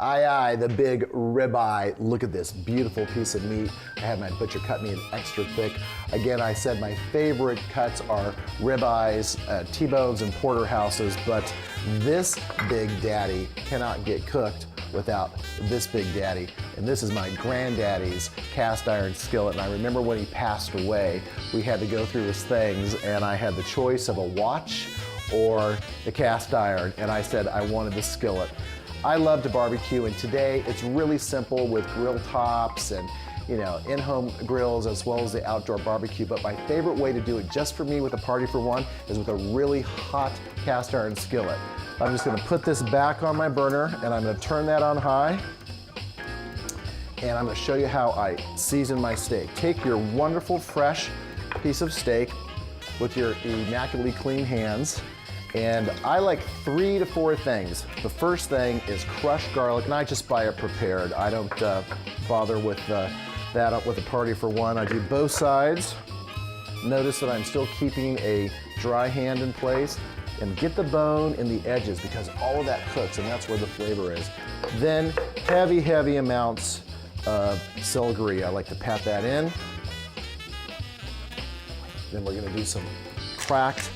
Aye, the big ribeye. Look at this beautiful piece of meat. I had my butcher cut me an extra thick. Again, I said my favorite cuts are ribeyes, T-bones, and porterhouses, but this big daddy cannot get cooked without this big daddy. And this is my granddaddy's cast iron skillet. And I remember when he passed away, we had to go through his things, and I had the choice of a watch or the cast iron, and I said I wanted the skillet. I love to barbecue, and today it's really simple with grill tops and in-home grills as well as the outdoor barbecue, but my favorite way to do it just for me with a party for one is with a really hot cast iron skillet. I'm just gonna put this back on my burner and I'm gonna turn that on high, and I'm gonna show you how I season my steak. Take your wonderful fresh piece of steak with your immaculately clean hands, and I like 3 to 4 things. The first thing is crushed garlic, and I just buy it prepared. I don't bother with that up with a party for one. I do both sides. Notice that I'm still keeping a dry hand in place, and get the bone in the edges because all of that cooks, and that's where the flavor is. Then heavy amounts of Sel Gris. I like to pat that in. Then we're gonna do some cracked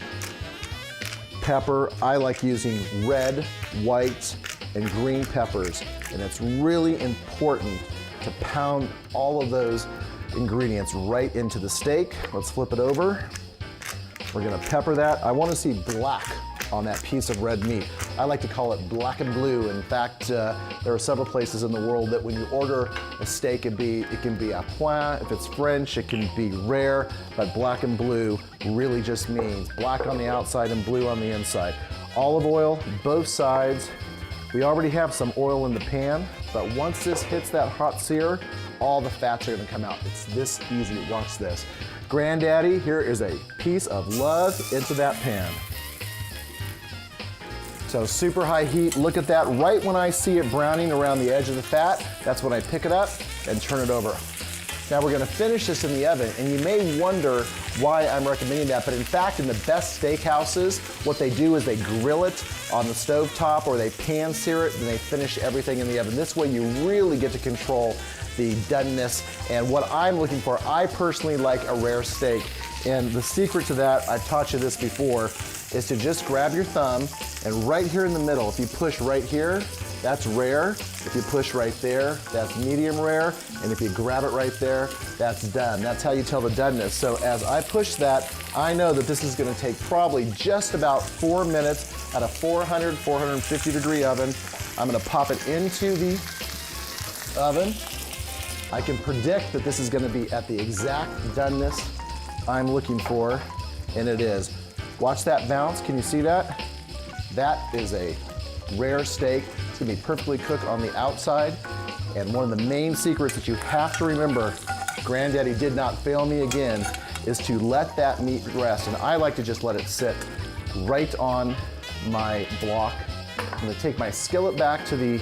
pepper. I like using red, white, and green peppers, and it's really important to pound all of those ingredients right into the steak. Let's flip it over. We're gonna pepper that. I wanna see black on that piece of red meat. I like to call it black and blue. In fact, there are several places in the world that when you order a steak, it can be à point. If it's French, it can be rare, but black and blue really just means black on the outside and blue on the inside. Olive oil, both sides. We already have some oil in the pan, but once this hits that hot sear, all the fats are gonna come out. It's this easy, watch this. Granddaddy, here is a piece of love into that pan. So super high heat, look at that. Right when I see it browning around the edge of the fat, that's when I pick it up and turn it over. Now we're gonna finish this in the oven, and you may wonder why I'm recommending that, but in fact, in the best steakhouses, what they do is they grill it on the stovetop or they pan sear it, and they finish everything in the oven. This way you really get to control the doneness and what I'm looking for. I personally like a rare steak, and the secret to that, I've taught you this before, is to just grab your thumb and right here in the middle, if you push right here, that's rare. If you push right there, that's medium rare. And if you grab it right there, that's done. That's how you tell the doneness. So as I push that, I know that this is gonna take probably just about 4 minutes at a 400, 450 degree oven. I'm gonna pop it into the oven. I can predict that this is gonna be at the exact doneness I'm looking for, and it is. Watch that bounce, can you see that? That is a rare steak. It's gonna be perfectly cooked on the outside. And one of the main secrets that you have to remember, Granddaddy did not fail me again, is to let that meat rest. And I like to just let it sit right on my block. I'm gonna take my skillet back to the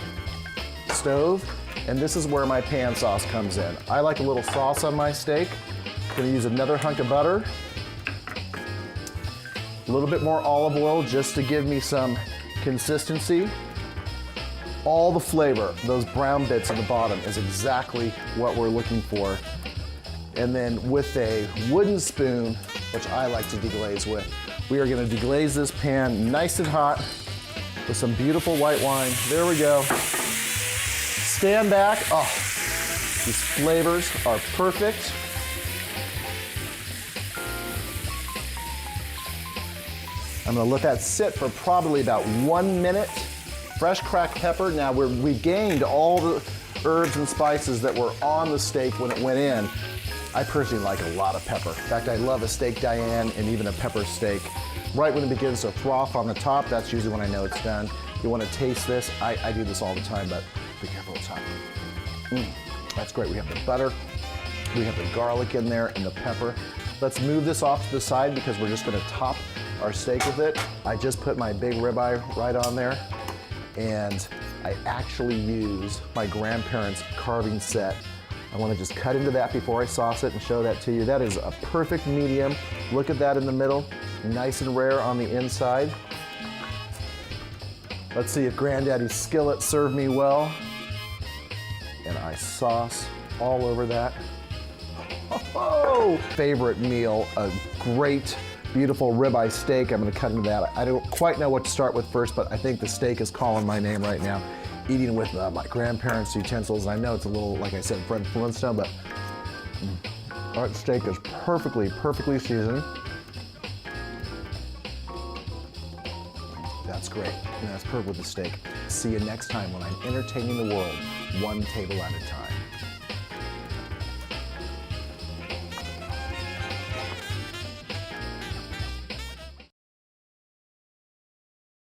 stove, and this is where my pan sauce comes in. I like a little sauce on my steak. I'm gonna use another hunk of butter. A little bit more olive oil just to give me some consistency. All the flavor, those brown bits at the bottom, is exactly what we're looking for. And then with a wooden spoon, which I like to deglaze with, we are gonna deglaze this pan nice and hot with some beautiful white wine. There we go. Stand back. Oh, these flavors are perfect. I'm gonna let that sit for probably about 1 minute. Fresh cracked pepper. Now we gained all the herbs and spices that were on the steak when it went in. I personally like a lot of pepper. In fact, I love a steak Diane and even a pepper steak. Right when it begins to froth on the top, that's usually when I know it's done. You wanna taste this. I do this all the time, but be careful with time. That's great. We have the butter, we have the garlic in there and the pepper. Let's move this off to the side because we're just gonna top our steak with it. I just put my big ribeye right on there, and I actually use my grandparents' carving set. I wanna just cut into that before I sauce it and show that to you. That is a perfect medium. Look at that in the middle, nice and rare on the inside. Let's see if Granddaddy's skillet served me well. And I sauce all over that. Oh, favorite meal, a great, beautiful ribeye steak. I'm gonna cut into that. I don't quite know what to start with first, but I think the steak is calling my name right now. Eating with my grandparents' utensils. I know it's a little, like I said, Fred Flintstone, but that steak is perfectly seasoned. That's great, and that's perfect with the steak. See you next time when I'm entertaining the world, one table at a time.